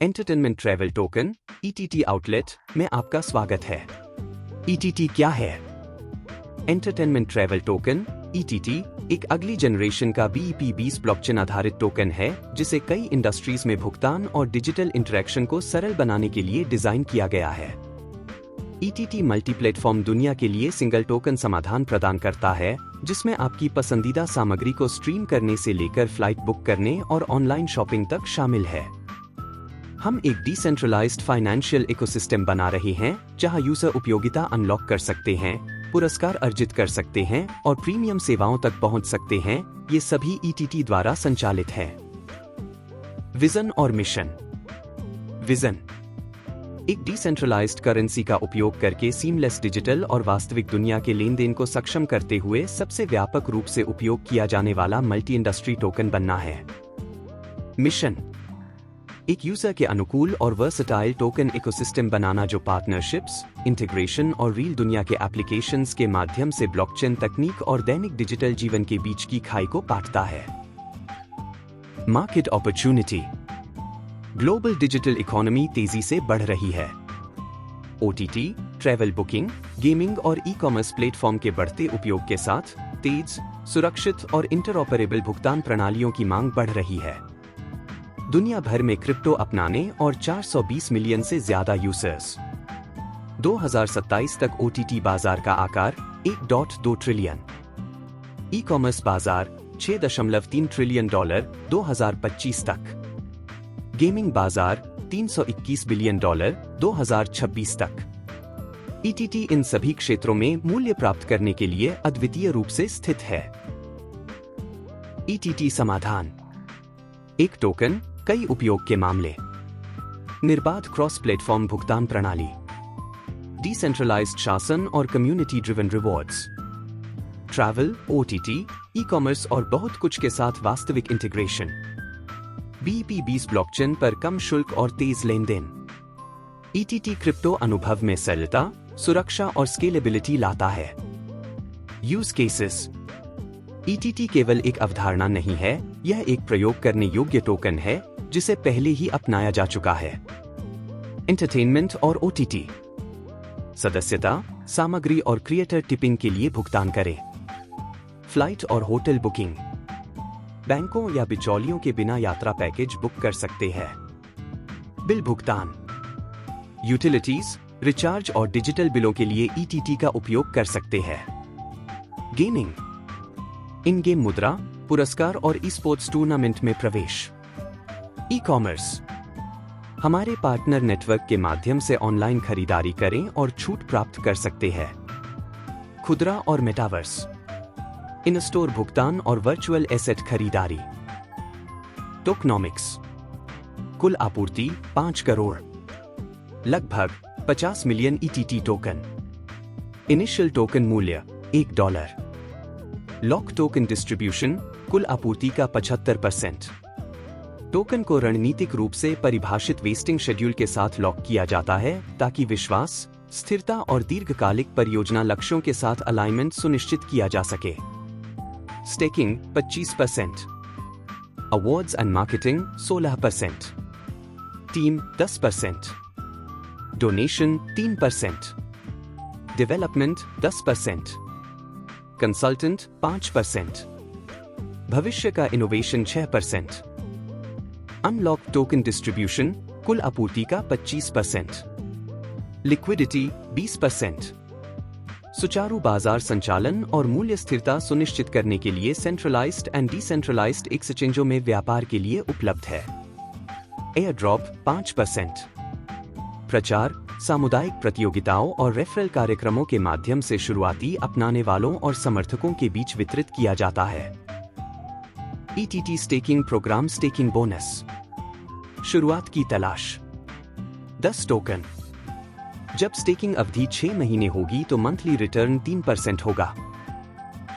Entertainment travel token (ETT) outlet में आपका स्वागत है। ETT क्या है? एंटरटेनमेंट ट्रैवल टोकन (ETT) एक अगली जनरेशन का BEP20 ब्लॉकचेन आधारित टोकन है जिसे कई इंडस्ट्रीज में भुगतान और डिजिटल इंटरेक्शन को सरल बनाने के लिए डिजाइन किया गया है। ETT मल्टीप्लेटफॉर्म दुनिया के लिए सिंगल टोकन समाधान प्रदान करता है जिसमें आपकी पसंदीदा सामग्री को स्ट्रीम करने से लेकर फ्लाइट बुक करने और ऑनलाइन शॉपिंग तक शामिल है। हम एक डिसेंट्रलाइज्ड फाइनेंशियल इकोसिस्टम बना रहे हैं जहां यूजर उपयोगिता अनलॉक कर सकते हैं, पुरस्कार अर्जित कर सकते हैं और प्रीमियम सेवाओं तक पहुंच सकते हैं। ये सभी ETT द्वारा संचालित है। विजन और मिशन। विजन एक डिसेंट्रलाइज्ड करेंसी का उपयोग करके सीमलेस डिजिटल और वास्तविक दुनिया के लेन देन को सक्षम करते हुए सबसे व्यापक रूप से उपयोग किया जाने वाला मल्टी इंडस्ट्री टोकन बनना है। मिशन एक यूजर के अनुकूल और वर्सटाइल टोकन इकोसिस्टम बनाना जो पार्टनरशिप्स, इंटीग्रेशन और रियल दुनिया के एप्लीकेशंस के माध्यम से ब्लॉकचेन तकनीक और दैनिक डिजिटल जीवन के बीच की खाई को पाटता है। Market opportunity global digital economy तेजी से बढ़ रही है। OTT, ट्रैवल बुकिंग, गेमिंग और ई-कॉमर्स प्लेटफॉर्म के बढ़ते उपयोग के साथ तेज, सुरक्षित और इंटरऑपरेबल भुगतान प्रणालियों की मांग बढ़ रही है। दुनिया भर में क्रिप्टो अपनाने और 420 मिलियन से ज्यादा यूजर्स। 2027 तक OTT बाजार का आकार 1.2 ट्रिलियन। ई-कॉमर्स बाजार $6.3 ट्रिलियन 2025 तक। गेमिंग बाजार $321 बिलियन 2026 तक। ETT इन सभी क्षेत्रों में मूल्य प्राप्त करने के लिए अद्वितीय रूप से स्थित है। ETT समाधान एक टोकन, कई उपयोग के मामले, निर्बाध क्रॉस प्लेटफॉर्म भुगतान प्रणाली, डिसेंट्रलाइज्ड शासन और community driven rewards, travel, OTT, e-commerce और बहुत कुछ के साथ वास्तविक इंटीग्रेशन, BEP20 ब्लॉकचेन पर कम शुल्क और तेज लेन देन। ETT क्रिप्टो अनुभव में सरलता, सुरक्षा और स्केलेबिलिटी लाता है। यूज केसेस ETT केवल एक अवधारणा नहीं है, यह एक प्रयोग करने योग्य टोकन है जिसे पहले ही अपनाया जा चुका है। एंटरटेनमेंट और OTT सदस्यता, सामग्री और क्रिएटर टिपिंग के लिए भुगतान करें। फ्लाइट और होटल बुकिंग, बैंकों या बिचौलियों के बिना यात्रा पैकेज बुक कर सकते हैं। बिल भुगतान, यूटिलिटीज, रिचार्ज और डिजिटल बिलों के लिए ETT का उपयोग कर सकते हैं। गेमिंग, इन गेम मुद्रा, पुरस्कार और ई-स्पोर्ट्स टूर्नामेंट में प्रवेश। ई-कॉमर्स, हमारे पार्टनर नेटवर्क के माध्यम से ऑनलाइन खरीदारी करें और छूट प्राप्त कर सकते हैं। खुदरा और मेटावर्स, इन स्टोर भुगतान और वर्चुअल एसेट खरीदारी। टोकनॉमिक्स, कुल आपूर्ति 5 करोड़, लगभग 50 million ETT token. Initial token मूल्य $1। लॉक टोकन डिस्ट्रीब्यूशन, कुल आपूर्ति का 75%। टोकन को रणनीतिक रूप से परिभाषित वेस्टिंग शेड्यूल के साथ लॉक किया जाता है ताकि विश्वास, स्थिरता और दीर्घकालिक परियोजना लक्ष्यों के साथ अलाइनमेंट सुनिश्चित किया जा सके। Staking 25%, awards and marketing 16%, team 10%, donation 3%, development 10%, consultant 5%, भविष्य का इनोवेशन 6%। अनलॉक टोकन डिस्ट्रीब्यूशन, कुल आपूर्ति का 25%। लिक्विडिटी 20%। सुचारू बाजार संचालन और मूल्य स्थिरता सुनिश्चित करने के लिए सेंट्रलाइज्ड एंड डिसेंट्रलाइज्ड एक्सचेंजों में व्यापार के लिए उपलब्ध है। Air drop 5%। प्रचार, सामुदायिक प्रतियोगिताओं और रेफरल कार्यक्रमों के माध्यम से शुरुआती अपनाने वालों और समर्थकों के बीच वितरित किया जाता है। ETT staking programme staking bonus, शुरुआत की तलाश। 10 टोकन, जब स्टेकिंग अवधि 6 महीने होगी तो मंथली रिटर्न 3% होगा।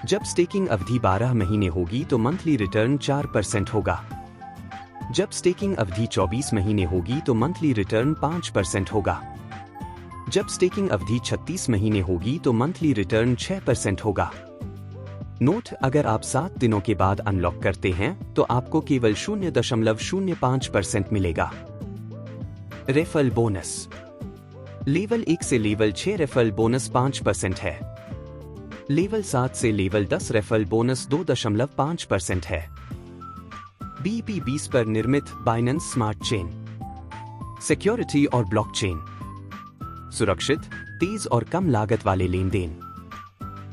जब स्टेकिंग अवधि 12 महीने होगी तो मंथली रिटर्न 4% होगा। जब स्टेकिंग अवधि 24 महीने होगी तो मंथली रिटर्न 5% होगा। जब स्टेकिंग अवधि 36 महीने होगी तो मंथली रिटर्न 6% होगा। नोट, अगर आप 7 दिनों के बाद अनलॉक करते हैं तो आपको केवल 0.05% मिलेगा। Referral bonus. लेवल 1 से लेवल 6 रेफरल बोनस 5% है। लेवल 7 से लेवल 10 रेफरल बोनस 2.5% है। BEP20 पर निर्मित बाइनेंस स्मार्ट चेन। सिक्योरिटी और ब्लॉकचेन। सुरक्षित, तेज और कम लागत वाले लेन देन।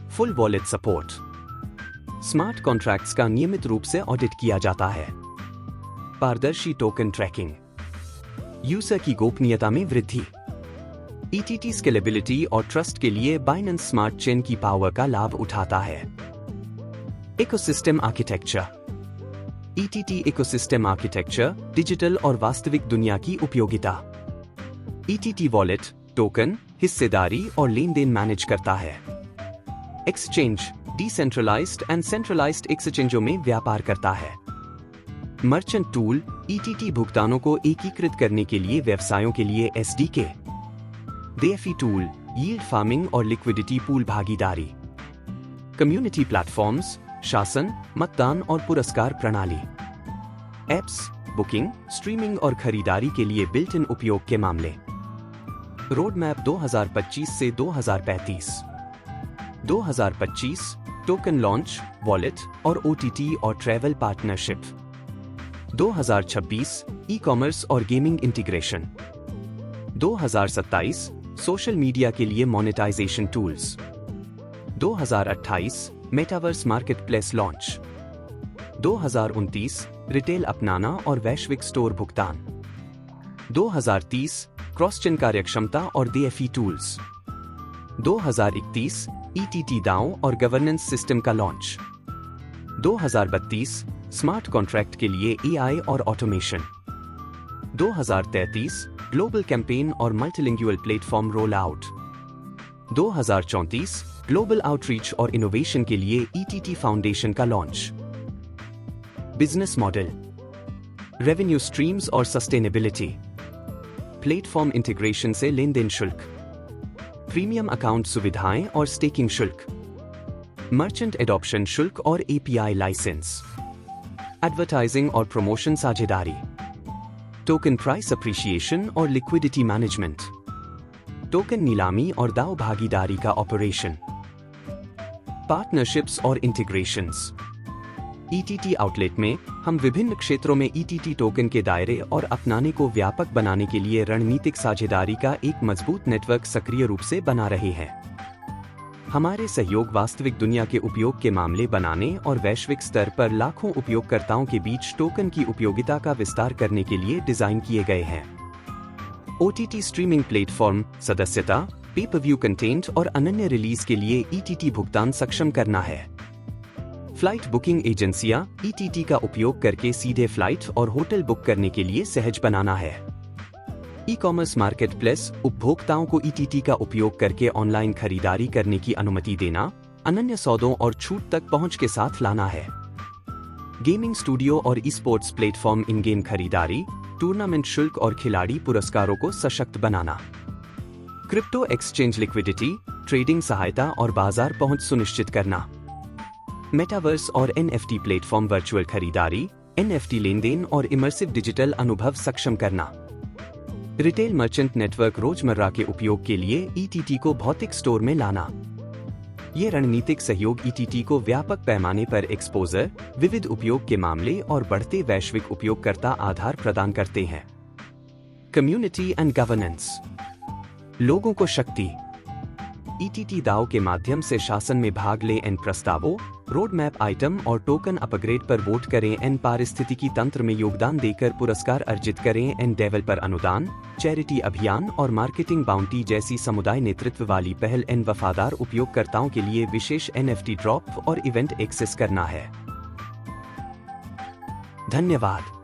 Full wallet support. Smart contracts का नियमित रूप से ऑडिट किया जाता है। पारदर्शी टोकन ट्रैकिंग। यूजर की गोपनीयता में वृद्धि। ETT स्केलेबिलिटी और ट्रस्ट के लिए बाइनेंस स्मार्ट चेन की पावर का लाभ उठाता है। Ecosystem architecture. ETT ecosystem architecture digital और वास्तविक दुनिया की उपयोगिता। ETT वॉलेट, टोकन, हिस्सेदारी और लेन देन मैनेज करता है। एक्सचेंज डिसेंट्रलाइज्ड एंड सेंट्रलाइज्ड एक्सचेंजों में व्यापार करता है। मर्चेंट टूल ETT भुगतानों को एकीकृत करने के लिए व्यवसायों के लिए SDK। DeFi tool yield farming और लिक्विडिटी पूल भागीदारी। कम्युनिटी प्लेटफॉर्म्स, शासन, मतदान और पुरस्कार प्रणाली। एप्स, बुकिंग, स्ट्रीमिंग और खरीदारी के लिए बिल्ट इन उपयोग के मामले। रोड मैप 2025 से 2035। 2025 टोकन लॉन्च, वॉलेट और OTT और ट्रैवल पार्टनरशिप। 2026 ई-कॉमर्स और गेमिंग इंटीग्रेशन। 2027 सोशल मीडिया के लिए monetisation tools. 2028 metaverse marketplace launch. 2029 retail अपनाना और वैश्विक स्टोर भुगतान। 2030 क्रॉस चेन कार्यक्षमता और DeFi टूल्स। 2031 ETT DAO और गवर्नेंस सिस्टम का लॉन्च। 2032 स्मार्ट कॉन्ट्रैक्ट के लिए AI और ऑटोमेशन। 2033 ग्लोबल कैंपेन और multilingual platform roll out. 2034 global outreach और इनोवेशन के लिए ETT फाउंडेशन का launch. Business model, revenue streams और सस्टेनेबिलिटी। प्लेटफॉर्म इंटीग्रेशन से लेन देन शुल्क, प्रीमियम अकाउंट सुविधाएं और स्टेकिंग शुल्क, मर्चेंट एडॉप्शन शुल्क और API लाइसेंस, एडवर्टाइजिंग और प्रमोशन साझेदारी, टोकन प्राइस अप्रिशिएशन और लिक्विडिटी मैनेजमेंट, टोकन नीलामी और दाव भागीदारी का ऑपरेशन, पार्टनरशिप्स और इंटीग्रेशंस। ETT आउटलेट में हम विभिन्न क्षेत्रों में ETT टोकन के दायरे और अपनाने को व्यापक बनाने के लिए रणनीतिक साझेदारी का एक मजबूत नेटवर्क सक्रिय रूप से बना रहे हैं। हमारे सहयोग वास्तविक दुनिया के उपयोग के मामले बनाने और वैश्विक स्तर पर लाखों उपयोगकर्ताओं के बीच टोकन की उपयोगिता का विस्तार करने के लिए डिजाइन किए गए हैं। OTT स्ट्रीमिंग प्लेटफॉर्म, सदस्यता, पे-पर-व्यू कंटेंट और अनन्य रिलीज के लिए ETT भुगतान सक्षम करना है। फ्लाइट बुकिंग एजेंसियां ETT का उपयोग करके सीधे फ्लाइट और होटल बुक करने के लिए सहज बनाना है। ई-कॉमर्स मार्केटप्लेस उपभोक्ताओं को ETT का उपयोग करके ऑनलाइन खरीदारी करने की अनुमति देना, अनन्य सौदों और छूट तक पहुंच के साथ लाना है। गेमिंग स्टूडियो और ई-स्पोर्ट्स प्लेटफॉर्म इन गेम खरीदारी, टूर्नामेंट शुल्क और खिलाड़ी पुरस्कारों को सशक्त बनाना। क्रिप्टो एक्सचेंज लिक्विडिटी, ट्रेडिंग सहायता और बाजार पहुंच सुनिश्चित करना। मेटावर्स और NFT प्लेटफॉर्म वर्चुअल खरीदारी, NFT लेन देन और इमर्सिव डिजिटल अनुभव सक्षम करना। रिटेल मर्चेंट नेटवर्क रोजमर्रा के उपयोग के लिए ETT को भौतिक स्टोर में लाना। ये रणनीतिक सहयोग ETT को व्यापक पैमाने पर एक्सपोजर, विविध उपयोग के मामले और बढ़ते वैश्विक उपयोगकर्ता आधार प्रदान करते हैं। कम्युनिटी एंड गवर्नेंस, लोगों को शक्ति। ETT DAO के माध्यम से शासन में भाग ले N प्रस्तावों, रोड मैप आइटम और टोकन अपग्रेड पर वोट करें। N पारिस्थितिकी तंत्र में योगदान देकर पुरस्कार अर्जित करें। N डेवलपर अनुदान, चैरिटी अभियान और मार्केटिंग बाउंटी जैसी समुदाय नेतृत्व वाली पहल। N वफादार उपयोगकर्ताओं के लिए विशेष NFT ड्रॉप और इवेंट एक्सेस करना है। धन्यवाद।